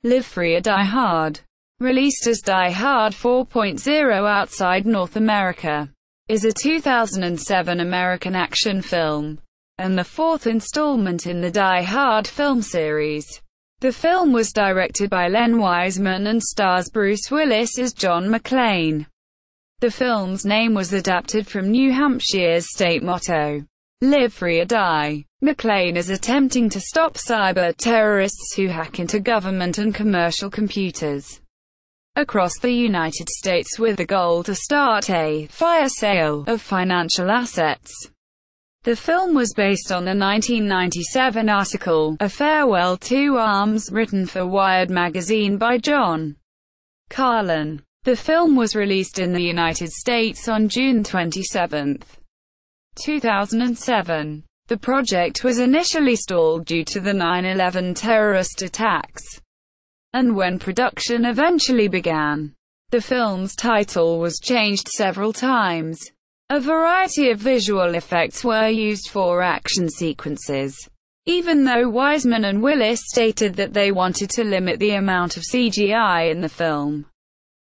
Live Free or Die Hard, released as Die Hard 4.0 outside North America, is a 2007 American action film, and the fourth installment in the Die Hard film series. The film was directed by Len Wiseman and stars Bruce Willis as John McClane. The film's name was adapted from New Hampshire's state motto, Live Free or Die. McClane is attempting to stop cyber terrorists who hack into government and commercial computers across the United States with the goal to start a fire sale of financial assets. The film was based on the 1997 article, A Farewell to Arms, written for Wired magazine by John Carlin. The film was released in the United States on June 27, 2007. The project was initially stalled due to the 9/11 terrorist attacks, and when production eventually began, the film's title was changed several times. A variety of visual effects were used for action sequences, even though Wiseman and Willis stated that they wanted to limit the amount of CGI in the film.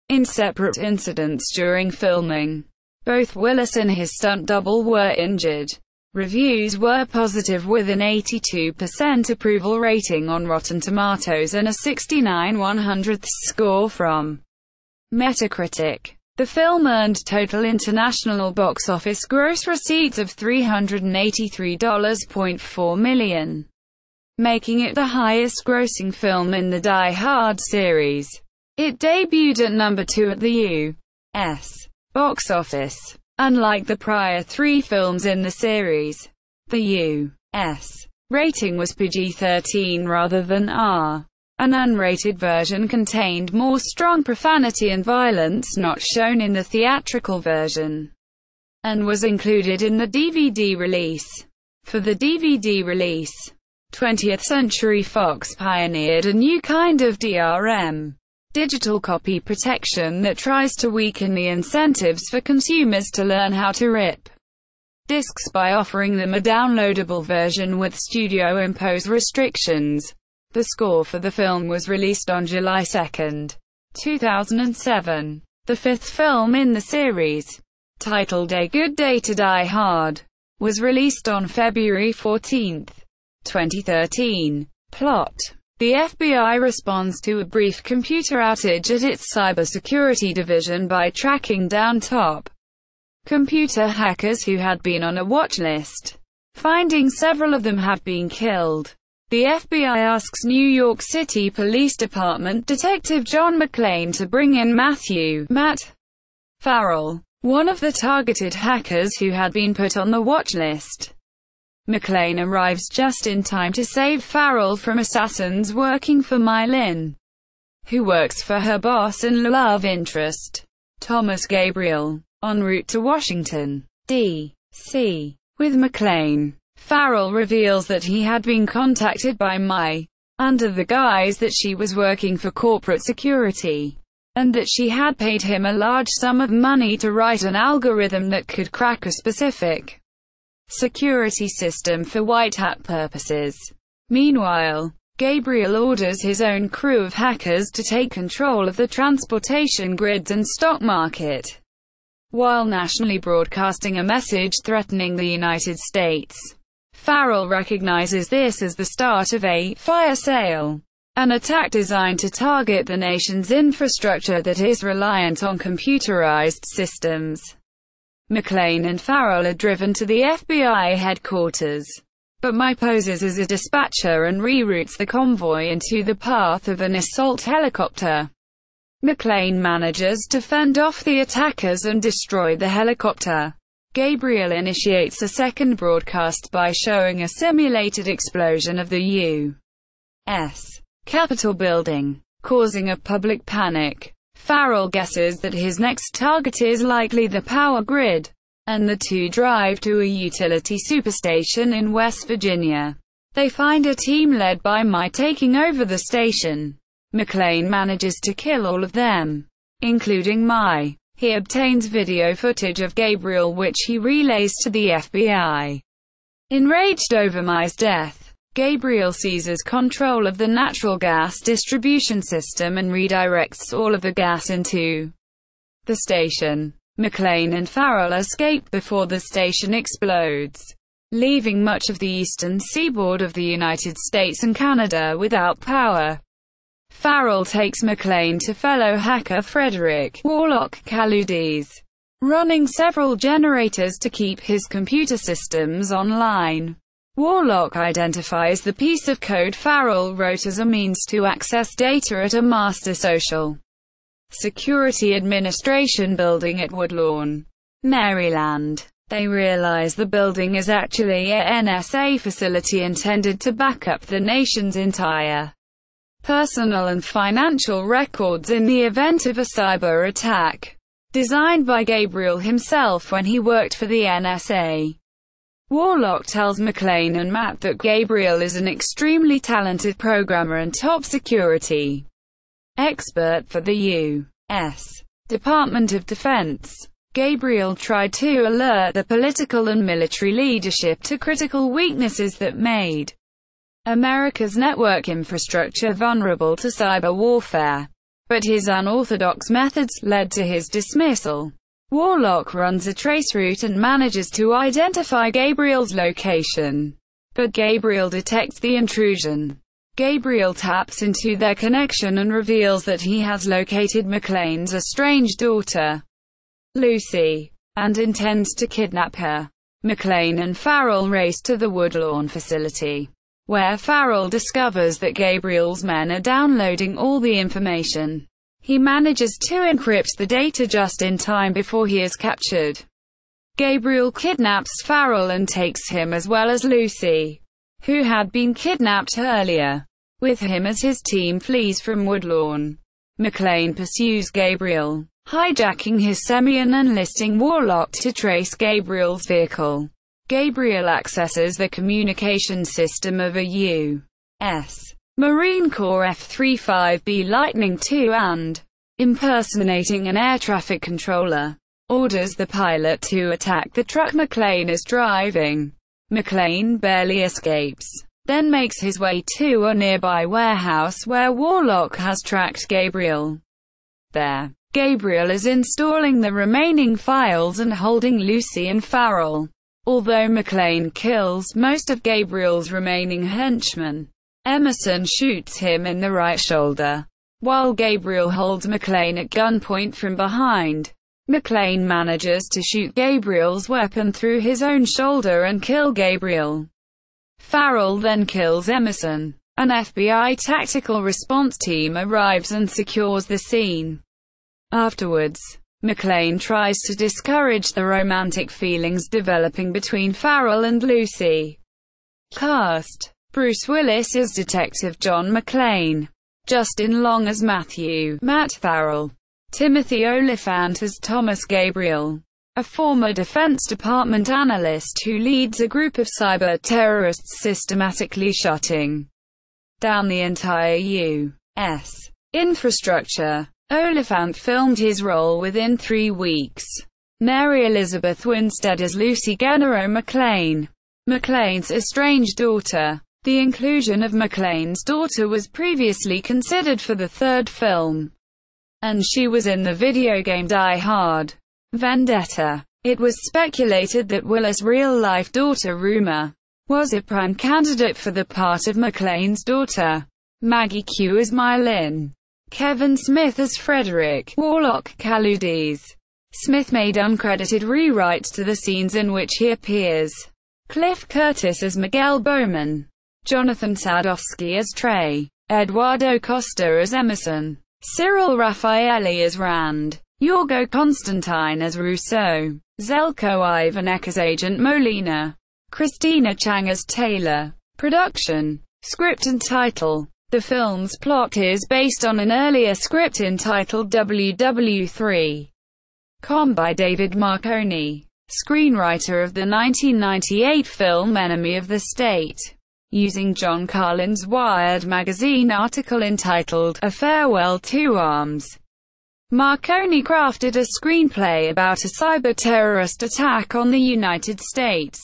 In separate incidents during filming, both Willis and his stunt double were injured. Reviews were positive with an 82% approval rating on Rotten Tomatoes and a 69/100th score from Metacritic. The film earned total international box office gross receipts of $383.4 million, making it the highest-grossing film in the Die Hard series. It debuted at number 2 at the U.S. box office. Unlike the prior three films in the series, the U.S. rating was PG-13 rather than R. An unrated version contained more strong profanity and violence not shown in the theatrical version, and was included in the DVD release. For the DVD release, 20th Century Fox pioneered a new kind of DRM, digital copy protection, that tries to weaken the incentives for consumers to learn how to rip discs by offering them a downloadable version with studio-imposed restrictions. The score for the film was released on July 2, 2007. The fifth film in the series, titled A Good Day to Die Hard, was released on February 14, 2013. Plot: the FBI responds to a brief computer outage at its cybersecurity division by tracking down top computer hackers who had been on a watch list. Finding several of them have been killed, the FBI asks New York City Police Department Detective John McClane to bring in Matt Farrell, one of the targeted hackers who had been put on the watch list. McClane arrives just in time to save Farrell from assassins working for Lynn, who works for her boss and love interest, Thomas Gabriel. En route to Washington, D.C. with McClane, Farrell reveals that he had been contacted by under the guise that she was working for corporate security, and that she had paid him a large sum of money to write an algorithm that could crack a specific security system for white hat purposes. Meanwhile, Gabriel orders his own crew of hackers to take control of the transportation grids and stock market, while nationally broadcasting a message threatening the United States. Farrell recognizes this as the start of a fire sale, an attack designed to target the nation's infrastructure that is reliant on computerized systems. McClane and Farrell are driven to the FBI headquarters, but poses as a dispatcher and reroutes the convoy into the path of an assault helicopter. McClane manages to fend off the attackers and destroy the helicopter. Gabriel initiates a second broadcast by showing a simulated explosion of the U.S. Capitol building, causing a public panic. Farrell guesses that his next target is likely the power grid, and the two drive to a utility superstation in West Virginia. They find a team led by taking over the station. McClane manages to kill all of them, including He obtains video footage of Gabriel which he relays to the FBI. Enraged over Mai's death, Gabriel seizes control of the natural gas distribution system and redirects all of the gas into the station. McClane and Farrell escape before the station explodes, leaving much of the eastern seaboard of the United States and Canada without power. Farrell takes McClane to fellow hacker Frederick "Warlock" Kaludes, running several generators to keep his computer systems online. Warlock identifies the piece of code Farrell wrote as a means to access data at a master social security administration building at Woodlawn, Maryland. They realize the building is actually a NSA facility intended to back up the nation's entire personal and financial records in the event of a cyber attack, designed by Gabriel himself when he worked for the NSA. Warlock tells McClane and Matt that Gabriel is an extremely talented programmer and top security expert for the U.S. Department of Defense. Gabriel tried to alert the political and military leadership to critical weaknesses that made America's network infrastructure vulnerable to cyber warfare, but his unorthodox methods led to his dismissal. Warlock runs a traceroute and manages to identify Gabriel's location, but Gabriel detects the intrusion. Gabriel taps into their connection and reveals that he has located McClane's estranged daughter, Lucy, and intends to kidnap her. McClane and Farrell race to the Woodlawn facility, where Farrell discovers that Gabriel's men are downloading all the information. He manages to encrypt the data just in time before he is captured. Gabriel kidnaps Farrell and takes him as well as Lucy, who had been kidnapped earlier. With him as his team flees from Woodlawn, McClane pursues Gabriel, hijacking his semi and enlisting Warlock to trace Gabriel's vehicle. Gabriel accesses the communication system of a U.S. Marine Corps F-35B Lightning II and, impersonating an air traffic controller, orders the pilot to attack the truck McClane is driving. McClane barely escapes, then makes his way to a nearby warehouse where Warlock has tracked Gabriel. There, Gabriel is installing the remaining files and holding Lucy and Farrell. Although McClane kills most of Gabriel's remaining henchmen, Emerson shoots him in the right shoulder. While Gabriel holds McClane at gunpoint from behind, McClane manages to shoot Gabriel's weapon through his own shoulder and kill Gabriel. Farrell then kills Emerson. An FBI tactical response team arrives and secures the scene. Afterwards, McClane tries to discourage the romantic feelings developing between Farrell and Lucy. Cast: Bruce Willis as Detective John McClane, Justin Long as Matt Farrell, Timothy Oliphant as Thomas Gabriel, a former Defense Department analyst who leads a group of cyber-terrorists systematically shutting down the entire U.S. infrastructure. Oliphant filmed his role within 3 weeks. Mary Elizabeth Winstead as Lucy Gennaro McClane, McClane's estranged daughter. The inclusion of McClane's daughter was previously considered for the third film, and she was in the video game Die Hard: Vendetta. It was speculated that Willis' real-life daughter Rumor was a prime candidate for the part of McClane's daughter. Maggie Q as Mylin. Kevin Smith as Frederick Warlock Kaludes. Smith made uncredited rewrites to the scenes in which he appears. Cliff Curtis as Miguel Bowman. Jonathan Sadowski as Trey. Eduardo Costa as Emerson. Cyril Raffaelli as Rand. Yorgo Constantine as Rousseau. Zelko Ivanek as Agent Molina. Christina Chang as Taylor. Production, script and title. The film's plot is based on an earlier script entitled WW3. Com by David Marconi, screenwriter of the 1998 film Enemy of the State, using John Carlin's Wired magazine article entitled A Farewell to Arms. Marconi crafted a screenplay about a cyber-terrorist attack on the United States.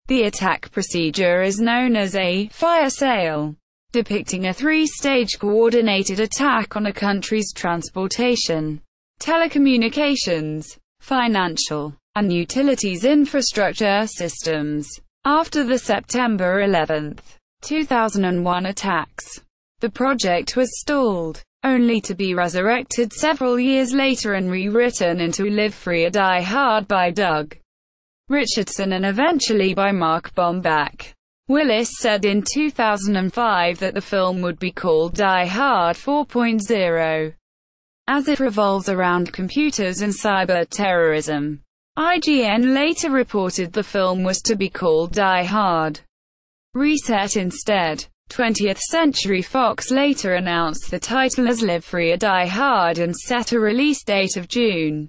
The attack procedure is known as a fire sale, depicting a three-stage coordinated attack on a country's transportation, telecommunications, financial, and utilities infrastructure systems. After the September 11, 2001 attacks, the project was stalled, only to be resurrected several years later and rewritten into Live Free or Die Hard by Doug Richardson and eventually by Mark Bombach. Willis said in 2005 that the film would be called Die Hard 4.0, as it revolves around computers and cyber terrorism. IGN later reported the film was to be called Die Hard Reset instead. 20th Century Fox later announced the title as Live Free or Die Hard and set a release date of June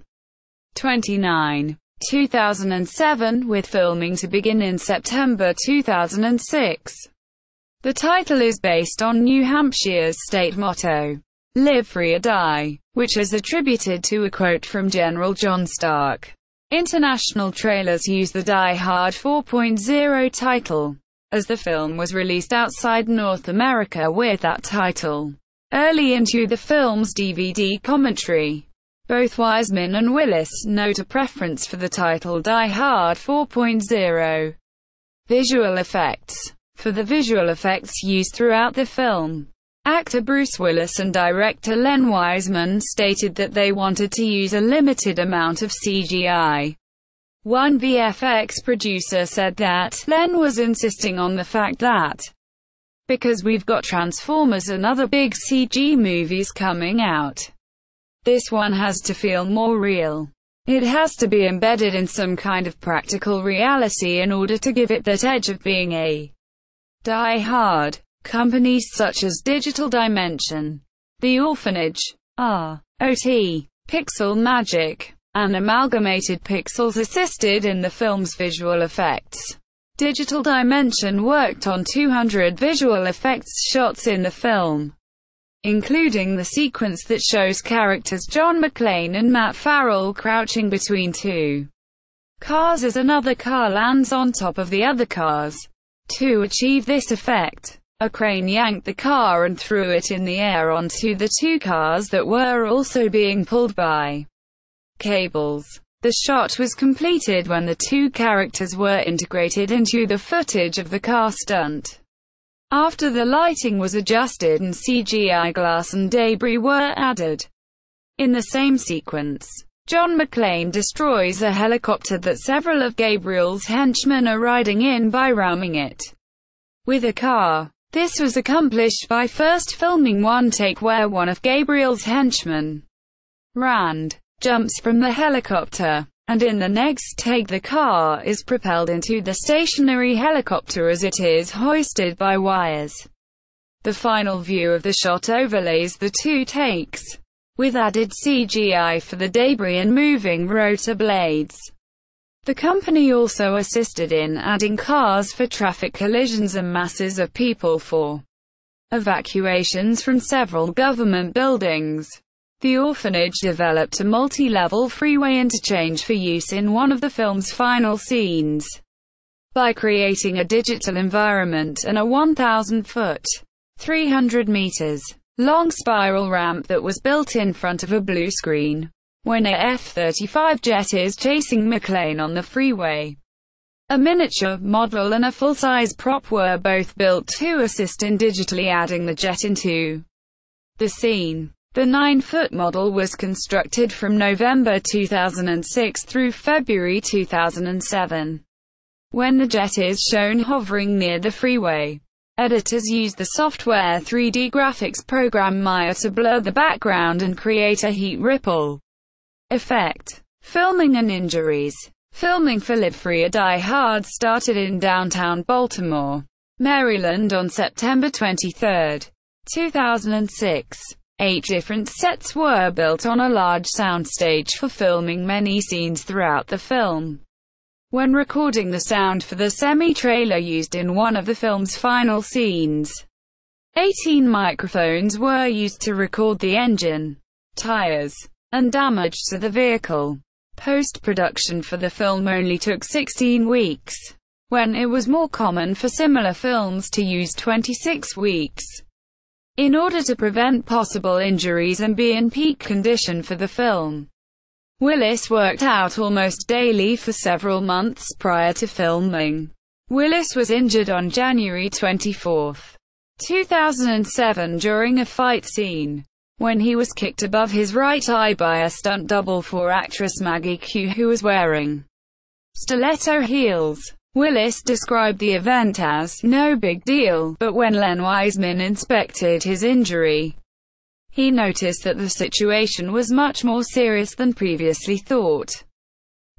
29, 2007, with filming to begin in September 2006. The title is based on New Hampshire's state motto, Live Free or Die, which is attributed to a quote from General John Stark. International trailers use the Die Hard 4.0 title, as the film was released outside North America with that title. Early into the film's DVD commentary, both Wiseman and Willis note a preference for the title Die Hard 4.0. Visual effects. For the visual effects used throughout the film, actor Bruce Willis and director Len Wiseman stated that they wanted to use a limited amount of CGI. One VFX producer said that Len was insisting on the fact that, because we've got Transformers and other big CG movies coming out, this one has to feel more real. It has to be embedded in some kind of practical reality in order to give it that edge of being a Die Hard. Companies such as Digital Dimension, The Orphanage, R.O.T., Pixel Magic, and Amalgamated Pixels assisted in the film's visual effects. Digital Dimension worked on 200 visual effects shots in the film, including the sequence that shows characters John McClane and Matt Farrell crouching between two cars as another car lands on top of the other cars. To achieve this effect, a crane yanked the car and threw it in the air onto the two cars that were also being pulled by cables. The shot was completed when the two characters were integrated into the footage of the car stunt. After the lighting was adjusted and CGI glass and debris were added. In the same sequence, John McClane destroys a helicopter that several of Gabriel's henchmen are riding in by ramming it with a car. This was accomplished by first filming one take where one of Gabriel's henchmen, Rand, jumps from the helicopter, and in the next take the car is propelled into the stationary helicopter as it is hoisted by wires. The final view of the shot overlays the two takes, with added CGI for the debris and moving rotor blades. The company also assisted in adding cars for traffic collisions and masses of people for evacuations from several government buildings. The Orphanage developed a multi-level freeway interchange for use in one of the film's final scenes, by creating a digital environment and a 1,000-foot, 300 meters, long spiral ramp that was built in front of a blue screen when a F-35 jet is chasing McClane on the freeway. A miniature model and a full-size prop were both built to assist in digitally adding the jet into the scene. The 9-foot model was constructed from November 2006 through February 2007. When the jet is shown hovering near the freeway, editors use the software 3D graphics program Maya to blur the background and create a heat ripple effect. Filming and injuries. Filming for Live Free or Die Hard started in downtown Baltimore, Maryland on September 23, 2006. 8 different sets were built on a large soundstage for filming many scenes throughout the film. When recording the sound for the semi-trailer used in one of the film's final scenes, 18 microphones were used to record the engine, tires, and damage to the vehicle. Post-production for the film only took 16 weeks. when it was more common for similar films to use 26 weeks. In order to prevent possible injuries and be in peak condition for the film, Willis worked out almost daily for several months prior to filming. Willis was injured on January 24, 2007 during a fight scene, when he was kicked above his right eye by a stunt double for actress Maggie Q, who was wearing stiletto heels. Willis described the event as "no big deal," but when Len Wiseman inspected his injury, he noticed that the situation was much more serious than previously thought.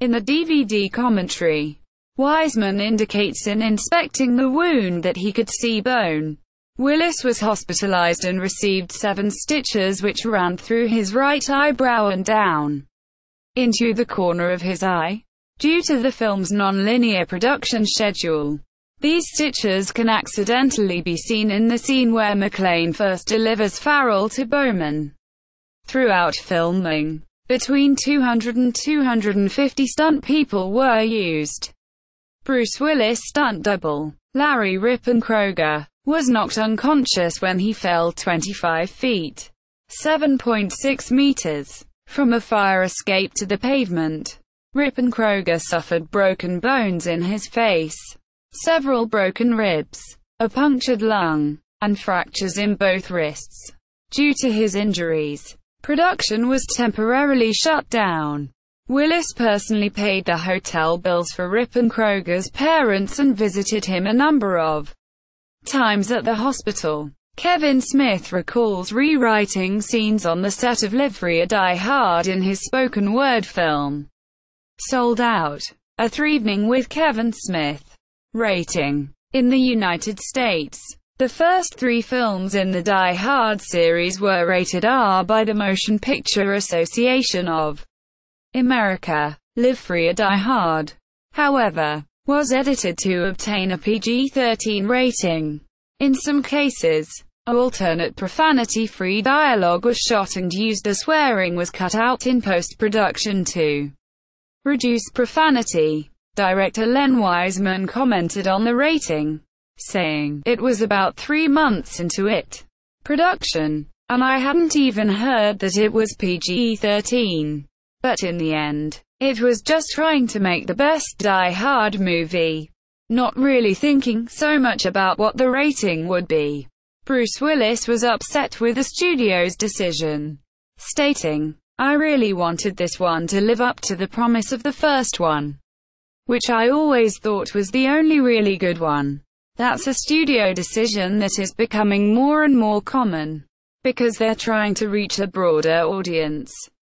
In the DVD commentary, Wiseman indicates in inspecting the wound that he could see bone. Willis was hospitalized and received 7 stitches which ran through his right eyebrow and down into the corner of his eye. Due to the film's non-linear production schedule, these stitches can accidentally be seen in the scene where McClane first delivers Farrell to Bowman. Throughout filming, between 200 and 250 stunt people were used. Bruce Willis' stunt double, Larry Ripon Kroger, was knocked unconscious when he fell 25 feet, 7.6 meters, from a fire escape to the pavement. Ripon Kroger suffered broken bones in his face, several broken ribs, a punctured lung, and fractures in both wrists. Due to his injuries, production was temporarily shut down. Willis personally paid the hotel bills for Ripon Kroger's parents and visited him a number of times at the hospital. Kevin Smith recalls rewriting scenes on the set of Live Free or Die Hard in his spoken word film, Sold Out. A 3 Evening with Kevin Smith. Rating. In the United States, the first 3 films in the Die Hard series were rated R by the Motion Picture Association of America. Live Free or Die Hard, however, was edited to obtain a PG-13 rating. In some cases, alternate profanity-free dialogue was shot and used as swearing was cut out in post-production to reduce profanity. Director Len Wiseman commented on the rating, saying, "It was about 3 months into production, and I hadn't even heard that it was PG-13. But in the end, it was just trying to make the best Die Hard movie, not really thinking so much about what the rating would be." Bruce Willis was upset with the studio's decision, stating, "I really wanted this one to live up to the promise of the first one, which I always thought was the only really good one." That's a studio decision that is becoming more and more common, because they're trying to reach a broader audience.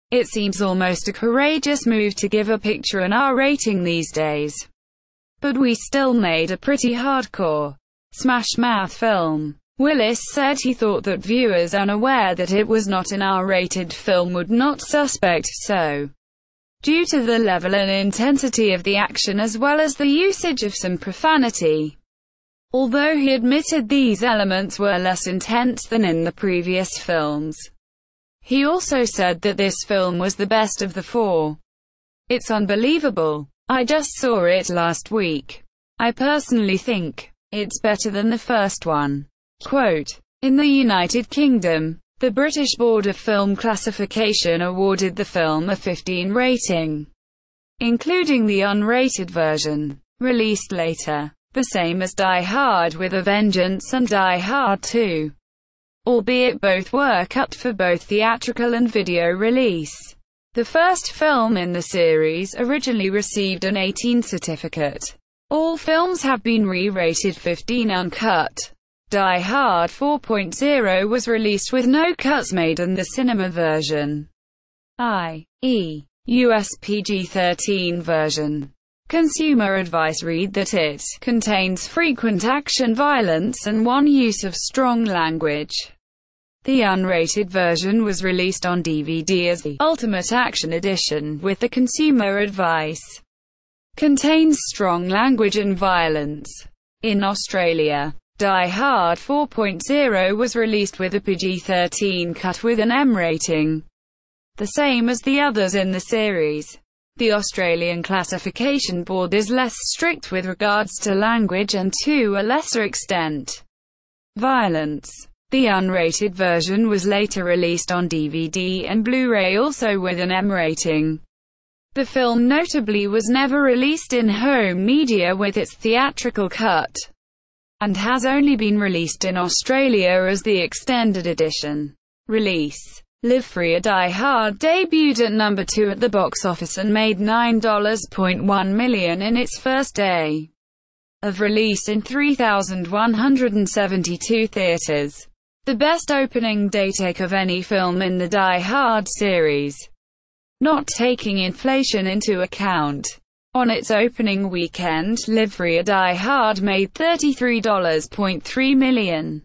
It seems almost a courageous move to give a picture an R rating these days. But we still made a pretty hardcore, smash-mouth film. Willis said he thought that viewers unaware that it was not an R-rated film would not suspect so, due to the level and intensity of the action as well as the usage of some profanity. Although he admitted these elements were less intense than in the previous films, he also said that this film was the best of the 4. "It's unbelievable. I just saw it last week. I personally think it's better than the first one." Quote, in the United Kingdom, the British Board of Film Classification awarded the film a 15 rating, including the unrated version, released later, the same as Die Hard with a Vengeance and Die Hard 2. Albeit both were cut for both theatrical and video release. The first film in the series originally received an 18 certificate. All films have been re-rated 15 uncut. Die Hard 4.0 was released with no cuts made and the cinema version, i.e., US PG-13 version. Consumer advice read that it contains frequent action violence and one use of strong language. The unrated version was released on DVD as the Ultimate Action Edition, with the consumer advice contains strong language and violence. In Australia, Die Hard 4.0 was released with a PG-13 cut with an M rating, the same as the others in the series. The Australian Classification Board is less strict with regards to language and, to a lesser extent, violence. The unrated version was later released on DVD and Blu-ray, also with an M rating. The film notably was never released in home media with its theatrical cut, and has only been released in Australia as the extended edition. Release. Live Free or Die Hard debuted at number 2 at the box office and made $9.1 million in its first day of release in 3,172 theaters. The best opening day take of any film in the Die Hard series, not taking inflation into account. On its opening weekend, Live Free or Die Hard made $33.3 million.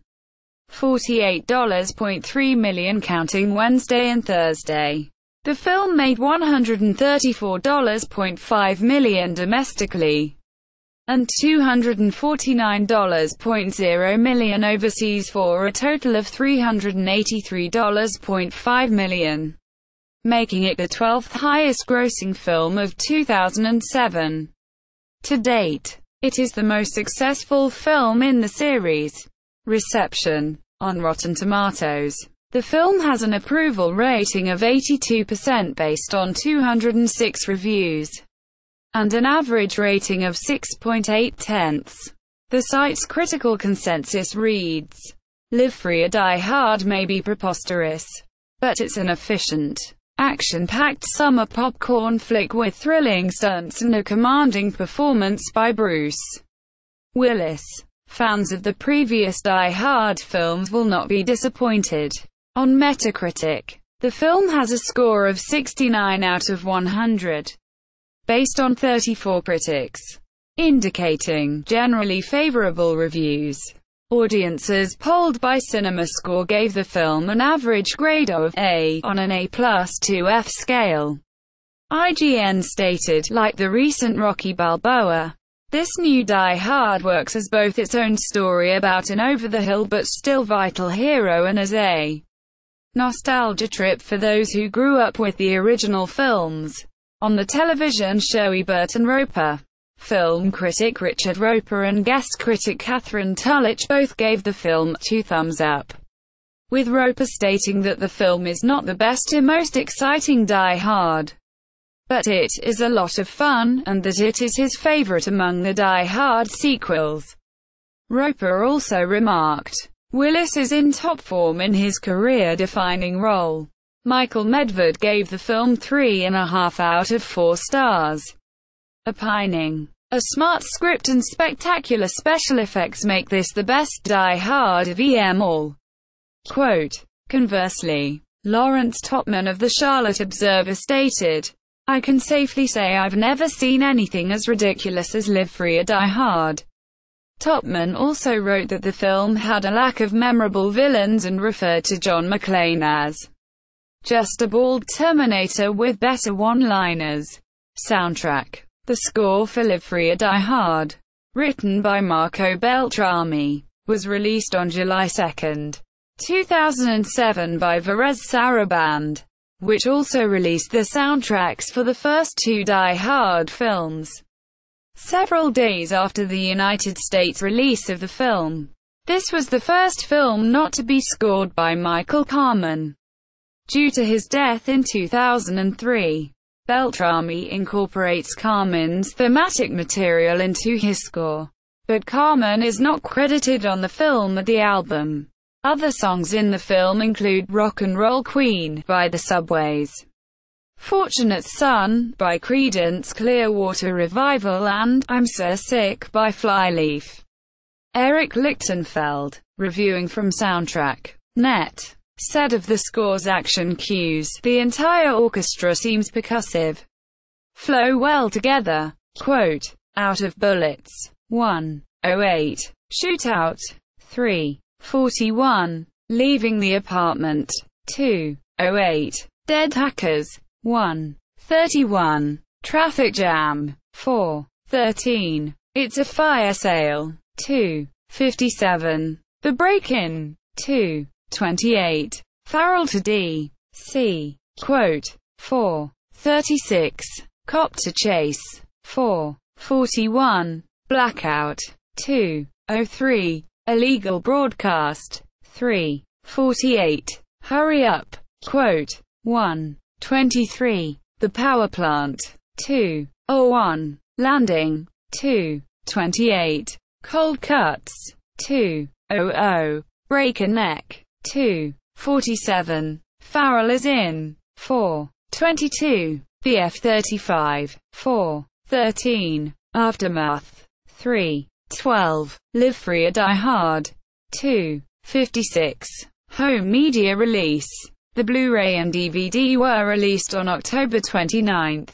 $48.3 million counting Wednesday and Thursday. The film made $134.5 million domestically, and $249.0 million overseas for a total of $383.5 million, making it the 12th highest grossing film of 2007. To date, it is the most successful film in the series. Reception. On Rotten Tomatoes, the film has an approval rating of 82% based on 206 reviews, and an average rating of 6.8. The site's critical consensus reads, "Live Free or Die Hard may be preposterous, but it's an efficient, action-packed summer popcorn flick with thrilling stunts and a commanding performance by Bruce Willis." Fans of the previous Die Hard films will not be disappointed. On Metacritic, the film has a score of 69 out of 100, based on 34 critics, indicating generally favorable reviews. Audiences polled by CinemaScore gave the film an average grade of A on an A+ to F scale. IGN stated, like the recent Rocky Balboa, this new Die Hard works as both its own story about an over-the-hill but still vital hero and as a nostalgia trip for those who grew up with the original films. On the television show Ebert and Roeper, film critic Richard Roeper and guest critic Catherine Tullich both gave the film 2 thumbs up, with Roeper stating that the film is not the best or most exciting Die Hard, but it is a lot of fun, and that it is his favorite among the Die Hard sequels. Roeper also remarked, "Willis is in top form in his career-defining role." Michael Medved gave the film 3.5 out of 4 stars, opining, "A smart script and spectacular special effects make this the best Die Hard of them all." Quote. Conversely, Lawrence Topman of the Charlotte Observer stated, "I can safely say I've never seen anything as ridiculous as Live Free or Die Hard." Topman also wrote that the film had a lack of memorable villains and referred to John McClane as just a bald Terminator with better one-liners. Soundtrack. The score for Live Free or Die Hard, written by Marco Beltrami, was released on July 2, 2007 by Varese Sarabande, which also released the soundtracks for the first 2 Die Hard films, several days after the United States release of the film. This was the first film not to be scored by Michael Kamen, due to his death in 2003. Beltrami incorporates Kamen's thematic material into his score, but Kamen is not credited on the film or the album. Other songs in the film include Rock and Roll Queen by the Subways, Fortunate Son by Creedence Clearwater Revival, and I'm So Sick by Flyleaf. Eric Lichtenfeld, reviewing from Soundtrack.net, said of the score's action cues, "The entire orchestra seems percussive, flow well together." Quote, "Out of Bullets, 1:08, Shootout, 3:41, Leaving the Apartment, 2:08, Dead Hackers, 1:31, Traffic Jam, 4:13, It's a Fire Sale, 2:57, The Break-In, 2:28, Farrell to D.C. Quote, 4:36, Copter Chase. 4:41. Blackout. 2:03. Illegal Broadcast. 3:48. Hurry Up. Quote. 1:23. The Power Plant. 2:01. Landing. 2:28. Cold Cuts. 2:00. Break a Neck. 2:47. Farrell is in. 4:22. The F-35. 4:13. Aftermath. 3:12. Live Free or Die Hard. 2:56. Home media release. The Blu-ray and DVD were released on October 29,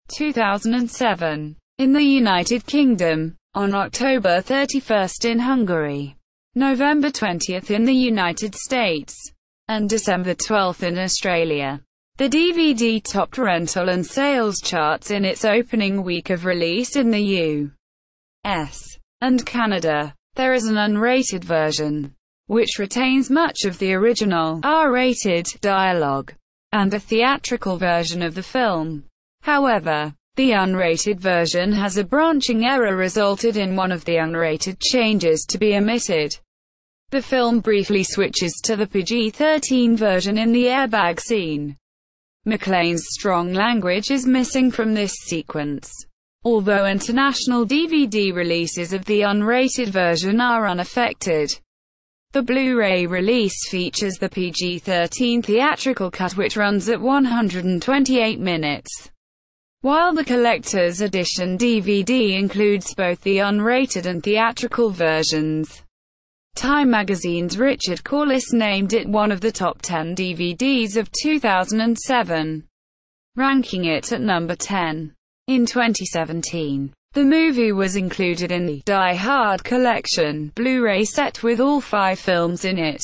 2007, in the United Kingdom, on October 31 in Hungary, November 20 in the United States, and December 12 in Australia. The DVD topped rental and sales charts in its opening week of release in the U.S. and Canada. There is an unrated version, which retains much of the original R-rated dialogue, and a theatrical version of the film. However, the unrated version has a branching error resulted in one of the unrated changes to be omitted. The film briefly switches to the PG-13 version in the airbag scene. McClane's strong language is missing from this sequence, although international DVD releases of the unrated version are unaffected. The Blu-ray release features the PG-13 theatrical cut, which runs at 128 minutes, while the collector's edition DVD includes both the unrated and theatrical versions. Time magazine's Richard Corliss named it one of the top 10 DVDs of 2007, ranking it at number 10. In 2017, the movie was included in the Die Hard Collection Blu-ray set with all 5 films in it,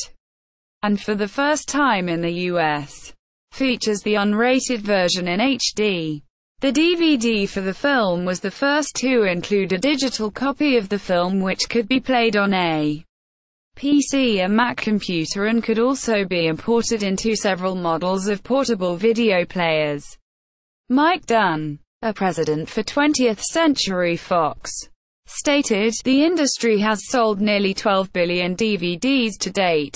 and for the first time in the US, features the unrated version in HD. The DVD for the film was the first to include a digital copy of the film, which could be played on a PC or Mac computer and could also be imported into several models of portable video players. Mike Dunn, a president for 20th Century Fox, stated, "The industry has sold nearly 12 billion DVDs to date,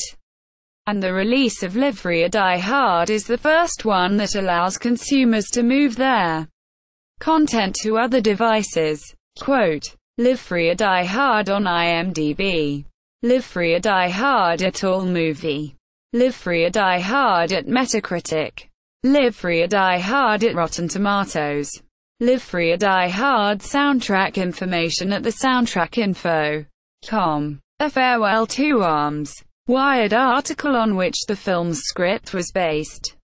and the release of Live Free or Die Hard is the first one that allows consumers to move their content to other devices." Quote, Live Free or Die Hard on IMDb. Live Free or Die Hard at AllMovie. Live Free or Die Hard at Metacritic. Live Free or Die Hard at Rotten Tomatoes. Live Free or Die Hard soundtrack information at the soundtrackinfo.com. A Farewell to Arms. Wired article on which the film's script was based.